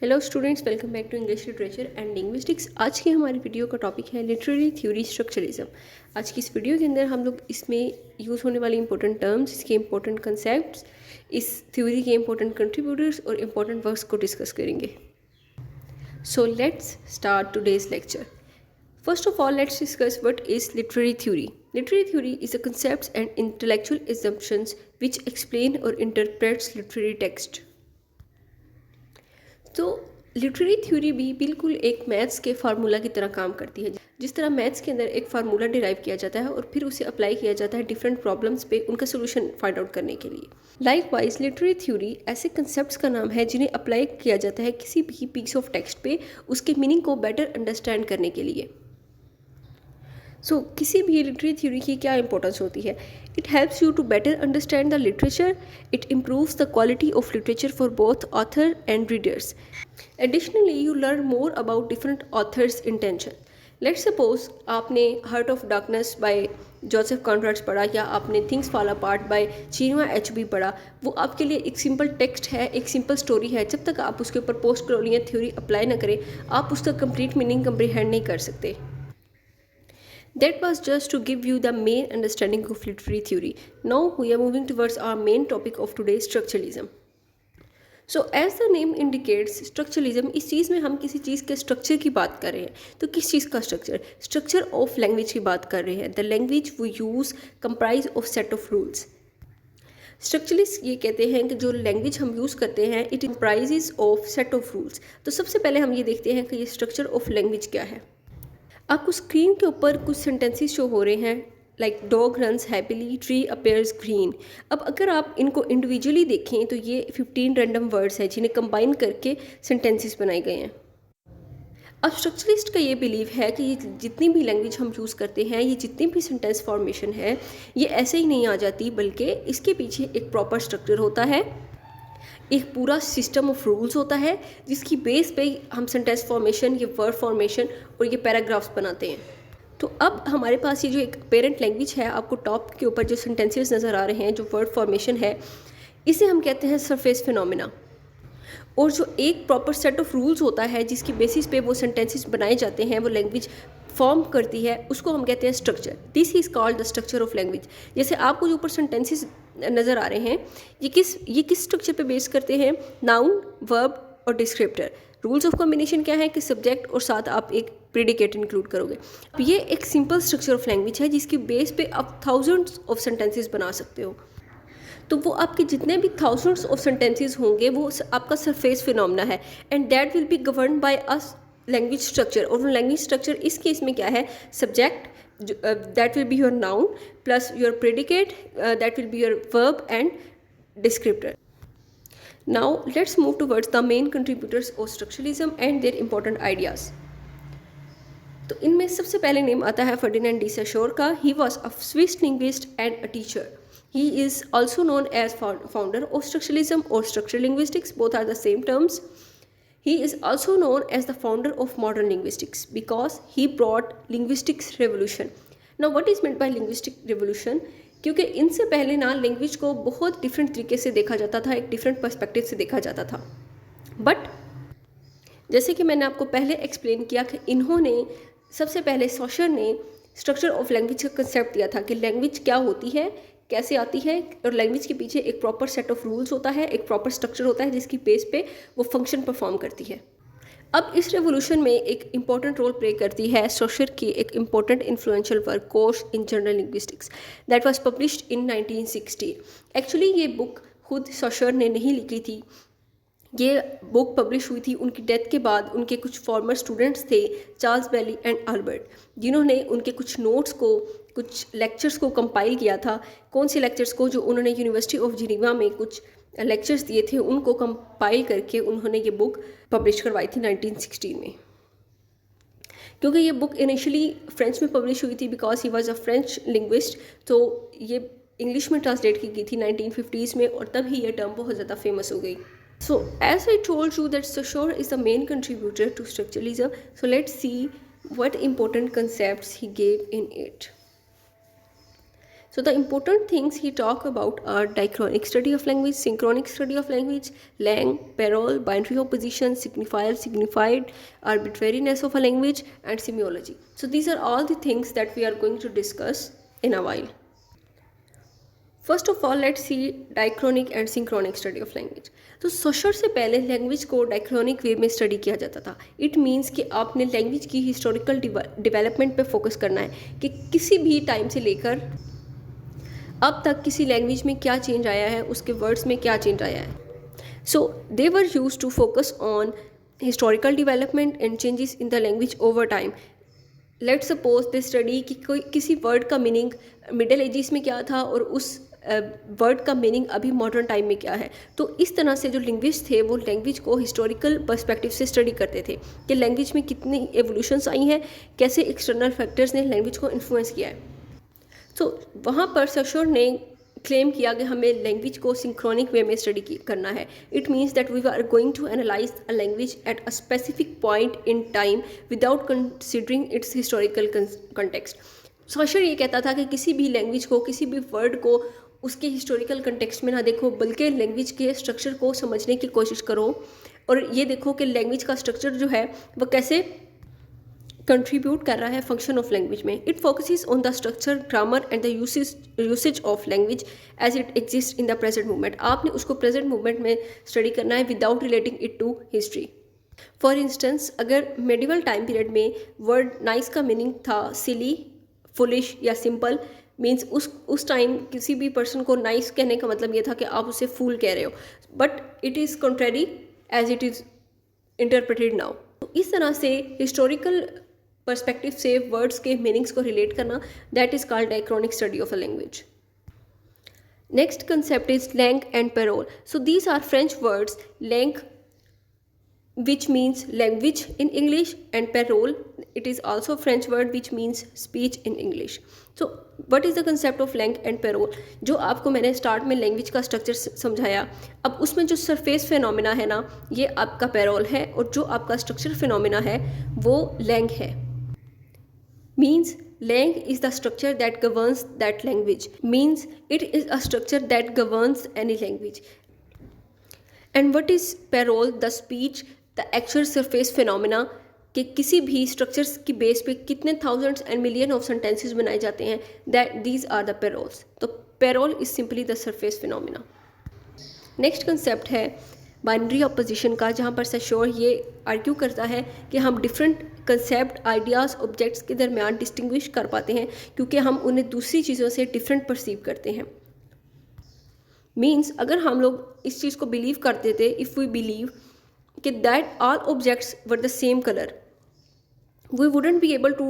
Hello students, welcome back to English literature and linguistics. आज की हमारी वीडियो का टॉपिक है लिटरेरी थ्योरी स्ट्रक्चरलिज्म। आज की इस वीडियो के अंदर हम लोग इसमें यूज़ होने वाली इंपॉर्टेंट टर्म्स, इसके इंपॉर्टेंट कंसेप्ट्स, इस थ्योरी के इंपॉर्टेंट कंट्रीब्यूटर्स और इंपॉर्टेंट वर्क्स को डिस्कस करेंगे। So let's start today's lecture. First of all, let's discuss what is literary theory. Literary theory is a concepts and intellectual assumptions which explain or interprets literary text. तो literary theory भी बिल्कुल एक maths के formula की तरह काम करती है। जिस तरह मैथ्स के अंदर एक फार्मूला डिराइव किया जाता है और फिर उसे अप्लाई किया जाता है डिफरेंट प्रॉब्लम्स पे उनका सोल्यूशन फाइंड आउट करने के लिए। लाइकवाइज लिटरेरी थ्योरी ऐसे कंसेप्ट्स का नाम है जिन्हें अप्लाई किया जाता है किसी भी पीस ऑफ टेक्स्ट पे उसके मीनिंग को बेटर अंडरस्टैंड करने के लिए। सो किसी भी लिटरेरी थ्योरी की क्या इंपॉर्टेंस होती है? It helps you to better understand the literature, it improves the quality of literature for both author and readers. Additionally you learn more about different authors intention. Let's suppose आपने Heart of Darkness by Joseph Conrad's पढ़ा या आपने Things Fall Apart by Chinua Achebe पढ़ा। वो आपके लिए एक simple text है, एक सिंपल स्टोरी है। जब तक आप उसके ऊपर पोस्ट कॉलोनियल थ्योरी अप्लाई ना करें, आप उसका कंप्लीट मीनिंग कंप्रीहेंड नहीं कर सकते. That was just to give you the main understanding of literary theory. Now we are moving towards our main topic of today, structuralism. So as the name indicates, structuralism, इस चीज़ में हम किसी चीज़ के structure की बात कर रहे हैं. तो किस चीज़ का स्ट्रक्चर? स्ट्रक्चर ऑफ लैंग्वेज की बात कर रहे हैं. The language we use comprise of set of rules. Structuralist ये कहते हैं कि जो लैंग्वेज हम यूज़ करते हैं it comprises of set of rules. तो सबसे पहले हम ये देखते हैं कि ये स्ट्रक्चर ऑफ लैंग्वेज क्या है. आपको स्क्रीन के ऊपर कुछ सेंटेंसेस शो हो रहे हैं, like dog runs happily, tree appears green. अब अगर आप इनको इंडिविजुअली देखें तो ये 15 रैंडम वर्ड्स हैं जिन्हें कंबाइन करके सेंटेंसेस बनाए गए हैं. अब स्ट्रक्चरलिस्ट का ये बिलीव है कि ये जितनी भी लैंग्वेज हम यूज़ करते हैं, ये जितनी भी सेंटेंस फॉर्मेशन है, ये ऐसे ही नहीं आ जाती, बल्कि इसके पीछे एक प्रॉपर स्ट्रक्चर होता है, एक पूरा सिस्टम ऑफ रूल्स होता है जिसकी बेस पे हम सेंटेंस फॉर्मेशन, ये वर्ड फॉर्मेशन और ये पैराग्राफ्स बनाते हैं. तो अब हमारे पास ये जो एक पेरेंट लैंग्वेज है, आपको टॉप के ऊपर जो सेंटेंसेस नज़र आ रहे हैं, जो वर्ड फॉर्मेशन है, इसे हम कहते हैं सरफेस फिनोमिना. और जो एक प्रॉपर सेट ऑफ रूल्स होता है जिसकी बेसिस पे वो सेंटेंसेस बनाए जाते हैं, वो लैंग्वेज फॉर्म करती है, उसको हम कहते हैं structure. This is called the structure of language. जैसे आपको जो ऊपर सेंटेंसेस नज़र आ रहे हैं, ये किस स्ट्रक्चर पे बेस करते हैं? नाउन, वर्ब और डिस्क्रिप्टर. रूल्स ऑफ कॉम्बिनेशन क्या है कि सब्जेक्ट और साथ आप एक प्रेडिकेट इंक्लूड करोगे. अब ये एक सिंपल स्ट्रक्चर ऑफ लैंग्वेज है जिसकी बेस पे आप थाउजेंड्स ऑफ सेंटेंसेस बना सकते हो. तो वो आपके जितने भी थाउजेंड्स ऑफ सेंटेंसेस होंगे वो आपका सरफेस फिनोमिना है, and that will be govern by us language structure. और लैंग्वेज स्ट्रक्चर इस केस में क्या है? Subject, that will be your noun plus your predicate, that will be your verb and descriptor. Now let's move towards the main contributors of structuralism and their important ideas. तो इनमें सबसे पहले name आता है Ferdinand de सोशर का. ही was a Swiss linguist and a teacher. He is also known as founder of structuralism or structural linguistics. Both are the same terms. He is also known as the founder of modern linguistics because he brought linguistics revolution. Now what is meant by linguistic revolution? क्योंकि इनसे पहले ना language को बहुत different तरीके से देखा जाता था, एक डिफरेंट पर्सपेक्टिव से देखा जाता था. बट जैसे कि मैंने आपको पहले एक्सप्लेन किया कि इन्होंने सबसे पहले सोशर ने स्ट्रक्चर ऑफ लैंग्वेज का कंसेप्ट दिया था कि लैंग्वेज क्या होती है, कैसे आती है, और लैंग्वेज के पीछे एक प्रॉपर सेट ऑफ रूल्स होता है, एक प्रॉपर स्ट्रक्चर होता है जिसकी बेस पे वो फंक्शन परफॉर्म करती है. अब इस रेवोल्यूशन में एक इम्पॉर्टेंट रोल प्ले करती है सोशर की एक important influential work, course in general linguistics, that was published in 1960. Actually ये बुक खुद सोशर ने नहीं लिखी थी. ये बुक पब्लिश हुई थी उनकी डेथ के बाद. उनके कुछ फॉर्मर स्टूडेंट्स थे, चार्ल्स बेली एंड अल्बर्ट, जिन्होंने उनके कुछ नोट्स को, कुछ लेक्चर्स को कंपाइल किया था. कौन से लेक्चर्स को? जो उन्होंने यूनिवर्सिटी ऑफ जिनेवा में कुछ लेक्चर्स दिए थे, उनको कंपाइल करके उन्होंने ये बुक पब्लिश करवाई थी 1916 में. क्योंकि ये बुक इनिशियली फ्रेंच में पब्लिश हुई थी because he was a French linguist, तो ये इंग्लिश में ट्रांसलेट की गई थी 1950s में, और तब ही ये टर्म बहुत ज़्यादा फेमस हो गई. So as I told you that Saussure is the main contributor to structuralism, so let's see what important concepts he gave in it. So the important things he talk about are diachronic study of language, synchronic study of language, lang, parole, binary opposition, signifier, signified, arbitrariness of a language, and semiology. So these are all the things that we are going to discuss in a while. First of all let's see diachronic and synchronic study of language. तो Saussure से पहले language को diachronic वे में study किया जाता था। It means कि आपने लैंग्वेज की हिस्टोरिकल डेवलपमेंट पे फोकस करना है कि किसी भी टाइम से लेकर अब तक किसी लैंग्वेज में क्या चेंज आया है, उसके वर्ड्स में क्या चेंज आया है। So they were used to focus on historical development and changes in the language over time. Let's suppose they study कि कोई किसी वर्ड का मीनिंग मिडिल एजिस में क्या था और उस वर्ड का मीनिंग अभी मॉडर्न टाइम में क्या है। तो इस तरह से जो लिंग्विस्ट थे वो लैंग्वेज को हिस्टोरिकल पर्सपेक्टिव से स्टडी करते थे कि लैंग्वेज में कितनी एवोल्यूशंस आई हैं, कैसे एक्सटर्नल फैक्टर्स ने लैंग्वेज को इन्फ्लुएंस किया है। तो वहाँ पर सशोर ने क्लेम किया कि हमें लैंग्वेज को सिंक्रोनिक वे में स्टडी करना है। It means that we are going to analyse a language at a specific point in time without considering its historical context. Saussure ये कहता था कि किसी भी लैंग्वेज को, किसी भी वर्ड को उसके हिस्टोरिकल कंटेक्स्ट में ना देखो, बल्कि लैंग्वेज के स्ट्रक्चर को समझने की कोशिश करो और ये देखो कि लैंग्वेज का स्ट्रक्चर जो है वह कैसे कंट्रीब्यूट कर रहा है फंक्शन ऑफ लैंग्वेज में। It focuses on the structure, grammar and the usage of language as it exist in the present movement. आपने उसको प्रेजेंट मूवमेंट में स्टडी करना है without relating it to history. For instance, अगर medieval time period में word nice का meaning था silly, foolish या सिंपल, मीन्स उस टाइम किसी भी पर्सन को नाइस कहने का मतलब ये था कि आप उसे फूल कह रहे हो, but it is contrary as it is interpreted now. तो इस तरह से हिस्टोरिकल पर्सपेक्टिव से वर्ड्स के मीनिंग्स को रिलेट करना, that is called diachronic study of a language. Next concept is langue and parole. So these are French words, langue which means language in English, and parole, it is also a French word which means speech in English. So what is the concept of lang and parole? जो आपको मैंने start में language का structure समझाया, अब उसमें जो surface phenomena है ना, ये आपका पैरोल है, और जो आपका स्ट्रक्चर फिनोमिना है वो लैंग है। Means lang is the structure that governs that language, means it is a structure that governs any language. And what is parole? The speech, the actual surface phenomena कि किसी भी structures की base पे कितने thousands and million of sentences बनाए जाते हैं, that these are the paroles. तो parole is simply the surface phenomena. Next concept है बाइनरी ऑपोजिशन का, जहाँ पर सशोर ये आर्ग्यू करता है कि हम डिफरेंट कंसेप्ट, आइडियाज़, ऑब्जेक्ट्स के दरमियान डिस्टिंग्विश कर पाते हैं क्योंकि हम उन्हें दूसरी चीज़ों से डिफरेंट परसीव करते हैं। मीन्स अगर हम लोग इस चीज़ को बिलीव करते थे, इफ़ वी बिलीव कि that all objects were the same colour, we wouldn't be able to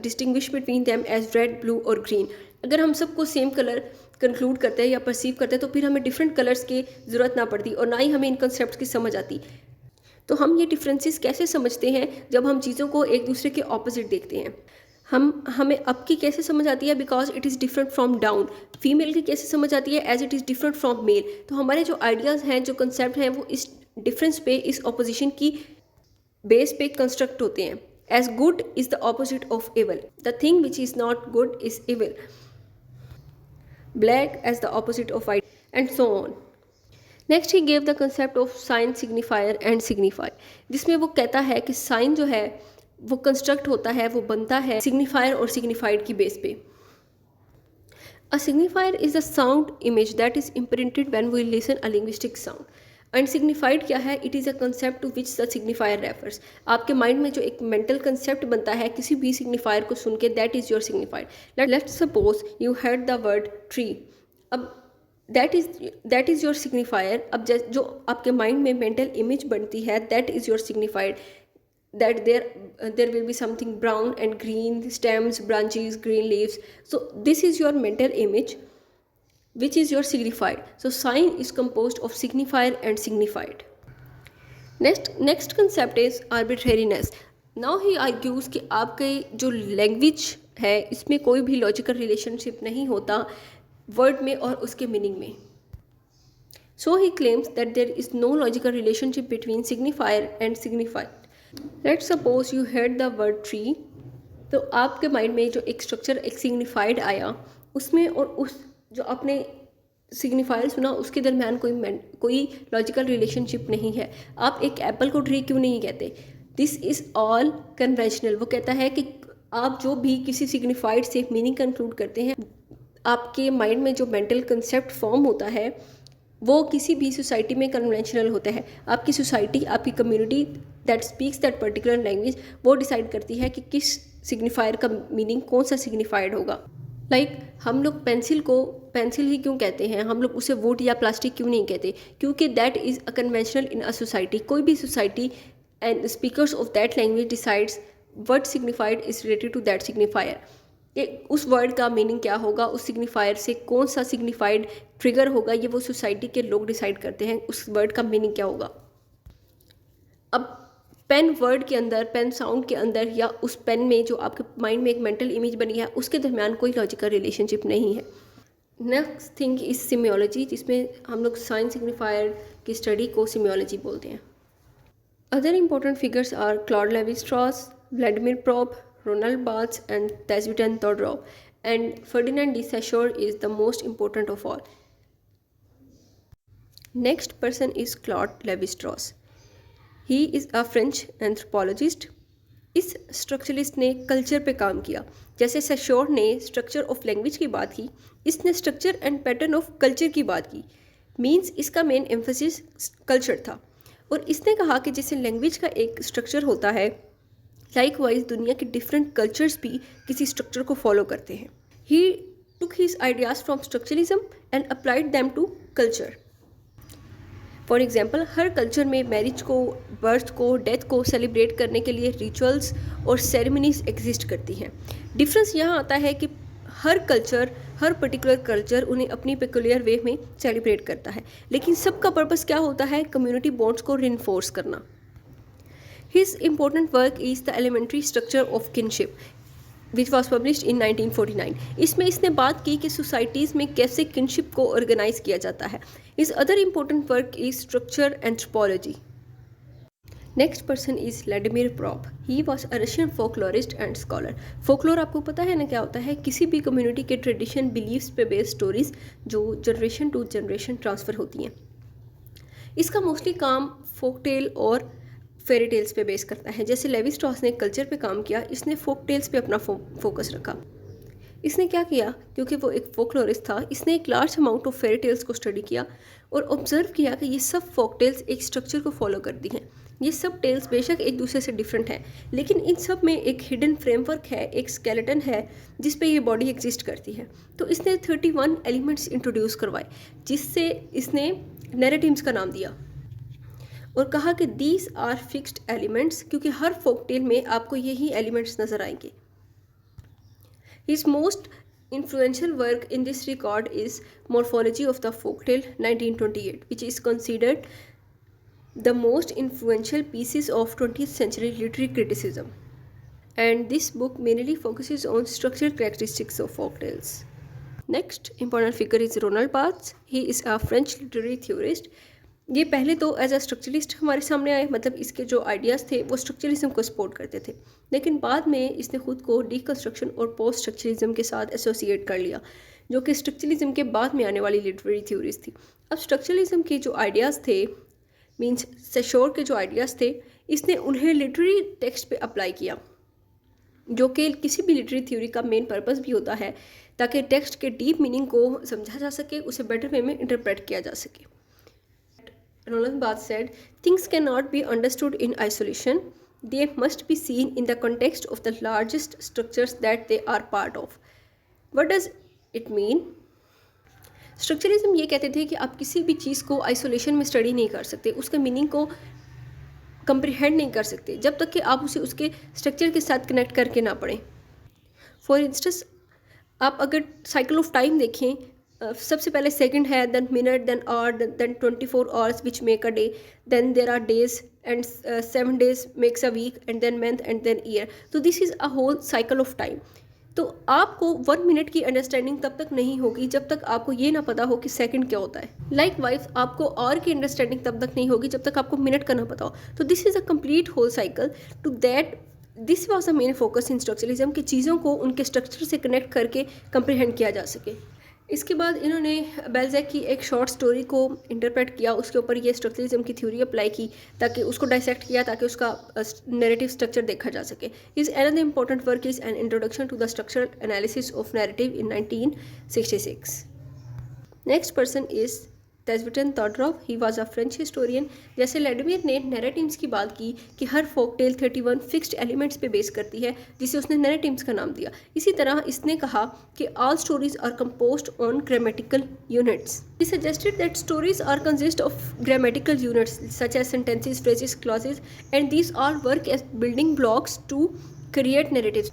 distinguish between them as red, blue और ग्रीन। अगर हम सबको सेम कलर कंक्लूड करते हैं या परसीव करते हैं तो फिर हमें डिफरेंट कलर्स की ज़रूरत ना पड़ती और ना ही हमें इन कंसेप्ट की समझ आती। तो हम ये डिफरेंसेस कैसे समझते हैं? जब हम चीज़ों को एक दूसरे के ऑपोजिट देखते हैं। हमें अप की कैसे समझ आती है? Because it is different from down. Female की कैसे समझ आती है? As it is different from male. तो हमारे जो आइडियाज़ हैं, जो कंसेप्ट हैं, वो इस डिफरेंस पे, इस ऑपोजिशन की बेस पे कंस्ट्रक्ट होते हैं। As good is the opposite of evil, the thing which is not good is evil, black as the opposite of white, and so on. Next he gave the concept of sign, signifier and signified, जिसमें वो कहता है कि sign जो है वो construct होता है, वो बनता है सिग्निफायर और सिग्निफाइड की बेस पे। A signifier is the sound image that is imprinted when we listen a linguistic sound. And signified क्या है? It is a concept to which the signifier refers. आपके माइंड में जो एक मेंटल कंसेप्ट बनता है किसी भी सिग्निफायर को सुन के, that is your signified. Let's suppose you heard the word tree, अब दैट इज़ योर सिग्निफायर। अब जो आपके माइंड में मेंटल इमेज बनती है, that is your signified, that there will be something brown and green stems, branches, green leaves. So this is your mental image which is your signified. So sign is composed of signifier and signified. Next concept is arbitrariness. Now he argues कि आपके जो language है इसमें कोई भी logical relationship नहीं होता word में और उसके मीनिंग में. So he claims that there is no logical relationship between signifier and signified. Let's suppose you heard the word tree. तो आपके माइंड में जो एक स्ट्रक्चर, एक सिग्निफाइड आया, उसमें और उस जो आपने सिग्निफायर सुना उसके दरमियान कोई लॉजिकल रिलेशनशिप नहीं है। आप एक एप्पल को ट्री क्यों नहीं कहते? This is all conventional. वो कहता है कि आप जो भी किसी सिग्निफाइड से मीनिंग कंक्लूड करते हैं, आपके माइंड में जो मेंटल कंसेप्ट फॉर्म होता है वो किसी भी सोसाइटी में कन्वेंशनल होता है। आपकी सोसाइटी, आपकी community that speaks that particular language वो डिसाइड करती है कि किस सिग्निफायर का मीनिंग कौन सा सिग्निफाइड होगा। हम लोग पेंसिल को पेंसिल ही क्यों कहते हैं, हम लोग उसे वुड या प्लास्टिक क्यों नहीं कहते? क्योंकि that is a conventional in a society. कोई भी society and speakers of that language decides what signified is related to that signifier. कि उस वर्ड का मीनिंग क्या होगा, उस सिग्निफायर से कौन सा सिग्निफाइड ट्रिगर होगा, ये वो सोसाइटी के लोग डिसाइड करते हैं उस वर्ड का मीनिंग क्या होगा। अब पेन वर्ड के अंदर, पेन साउंड के अंदर या उस पेन में जो आपके माइंड में एक मेंटल इमेज बनी है उसके दरमियान कोई लॉजिकल रिलेशनशिप नहीं है। नेक्स्ट थिंग इज सिमियोलॉजी, जिसमें हम लोग साइंस सिग्निफायर की स्टडी को सिमियोलॉजी बोलते हैं। Other important figures are Claude Levi Strauss, Vladimir Propp, Ronald Barthes and Tazvitan Todorov, and Ferdinand de Saussure is the most important of all. Next person is Claude Lévi-Strauss. He is a French anthropologist. इस structuralist ने culture पे काम किया। जैसे सैशोर ने structure of language की बात की, इसने structure and pattern of culture की बात की। मीन्स इसका मेन एम्फेसिस कल्चर था। और इसने कहा कि जैसे लैंग्वेज का एक स्ट्रक्चर होता है, लाइकवाइज दुनिया के डिफरेंट कल्चर्स भी किसी स्ट्रक्चर को फॉलो करते हैं। He took his ideas from structuralism and applied them to culture. For example, हर कल्चर में मैरिज को, बर्थ को, डेथ को सेलिब्रेट करने के लिए रिचुअल्स और सेरेमनीज एग्जिस्ट करती हैं। डिफरेंस यहाँ आता है कि हर पर्टिकुलर कल्चर उन्हें अपनी पेकुलियर वे में सेलिब्रेट करता है, लेकिन सबका पर्पस क्या होता है? कम्युनिटी बॉन्ड्स को रिइंफोर्स करना। His important work is The Elementary Structure of Kinship, which was published in 1949. इसमें इसने बात की कि सोसाइटीज़ में कैसे किनशिप को ऑर्गेनाइज किया जाता है। His other important work is Structure Anthropology. Next person is Vladimir Prop. He was a Russian folklorist and scholar. Folklore आपको पता है ना क्या होता है? किसी भी कम्युनिटी के ट्रेडिशन, बिलीव्स पे बेस्ड स्टोरीज जो जनरेशन टू जनरेशन ट्रांसफ़र होती हैं। इसका मोस्टली काम फोक टेल और फेरी टेल्स पे बेस करता है। जैसे लेवी-स्ट्रॉस ने कल्चर पे काम किया, इसने फोक टेल्स पे अपना फोकस रखा। इसने क्या किया? क्योंकि वो एक फोकलोरिस्ट था, इसने एक large amount of fairy tales को स्टडी किया और ऑब्जर्व किया कि ये सब फोक टेल्स एक स्ट्रक्चर को फॉलो करती हैं। ये सब टेल्स बेशक एक दूसरे से डिफरेंट हैं, लेकिन इन सब में एक हिडन फ्रेमवर्क है, एक स्केलेटन है जिस पे ये बॉडी एग्जिस्ट करती है। तो इसने 31 एलिमेंट्स इंट्रोड्यूस करवाए, जिससे इसने नैरेटिव्स का नाम दिया और कहा कि दीज आर फिक्स्ड एलिमेंट्स, क्योंकि हर फोक टेल में आपको यही एलिमेंट्स नजर आएंगे। His most influential work in this regard is Morphology of the Folktale 1928, which is considered the most influential pieces of 20th century literary criticism. And this book mainly focuses on structural characteristics of folktales. Next important figure is Ronald Barthes. He is a French literary theorist. ये पहले तो as a structuralist हमारे सामने आए, मतलब इसके जो ideas थे वो स्ट्रक्चरलिज्म को सपोर्ट करते थे, लेकिन बाद में इसने खुद को डीकंस्ट्रक्शन और पोस्ट स्ट्रक्चरलिज्म के साथ एसोसिएट कर लिया, जो कि स्ट्रक्चरलिज्म के बाद में आने वाली लिटरेरी थ्योरीज थी। अब स्ट्रक्चरलिज्म के जो आइडियाज़ थे, मीन्स सैशोर के जो आइडियाज़ थे, इसने उन्हें लिटरेरी टेक्स्ट पे अप्लाई किया, जो कि किसी भी लिटरेरी थ्योरी का मेन पर्पस भी होता है, ताकि टेक्स्ट के डीप मीनिंग को समझा जा सके, उसे बेटर वे में इंटरप्रेट किया जा सके। Roland Barthes said, things cannot be understood in isolation. They must be seen in the context of the largest structures that they are part of. What does it mean? Structuralism ये कहते थे कि आप किसी भी चीज़ को आइसोलेशन में study नहीं कर सकते, उसके मीनिंग को कंप्रीहेंड नहीं कर सकते जब तक कि आप उसे उसके स्ट्रक्चर के साथ कनेक्ट करके ना पढ़ें। फॉर इंस्टेंस, आप अगर साइकिल ऑफ टाइम देखें, सबसे पहले सेकंड है, then minute, then hour, then 24 hours which make a day, then there are days and 7 days makes a week, and then month, and then year. तो this is a whole cycle of time. तो आपको 1 minute की understanding तब तक नहीं होगी जब तक आपको ये ना पता हो कि सेकंड क्या होता है। लाइकवाइज आपको आवर की अंडरस्टैंडिंग तब तक नहीं होगी जब तक आपको मिनट का ना पता हो। तो this is a complete whole cycle. To that this was the main focus in structuralism कि चीज़ों को उनके स्ट्रक्चर से कनेक्ट करके कंप्रीहेंड किया जा सके। इसके बाद इन्होंने बेल्जैक की एक शॉर्ट स्टोरी को इंटरप्रेट किया, उसके ऊपर ये स्ट्रक्चरलिज्म की थ्योरी अप्लाई की, ताकि उसको डाइसेक्ट किया ताकि उसका नैरेटिव स्ट्रक्चर देखा जा सके। Is another important work is an introduction to the structural analysis of narrative in 1966। Next person is Tzvetan Todorov, he was a French historian. जैसे लेडमियर ने नैरेटिव्स की बात की कि हर फोक टेल 31 फिक्स्ड एलिमेंट्स पे बेस करती है, जिसे उसने नैरेटिव्स का नाम दिया। इसी तरह इसने कहा कि all stories are composed on grammatical units. He suggested that stories are consist of grammatical units such as sentences, phrases, clauses and these all work as building blocks to create narratives.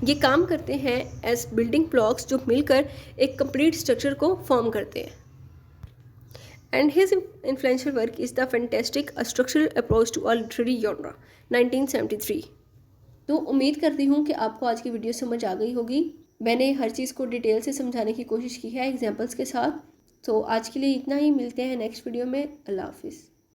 ये काम करते हैं as building blocks जो मिलकर एक complete structure को form करते हैं। And his influential work is the fantastic A Structural Approach to a Literary Genre 1973। तो उम्मीद करती हूँ कि आपको आज की वीडियो समझ आ गई होगी। मैंने हर चीज़ को डिटेल से समझाने की कोशिश की है एग्जाम्पल्स के साथ। तो आज के लिए इतना ही, मिलते हैं नेक्स्ट वीडियो में। अल्लाह हाफिज़।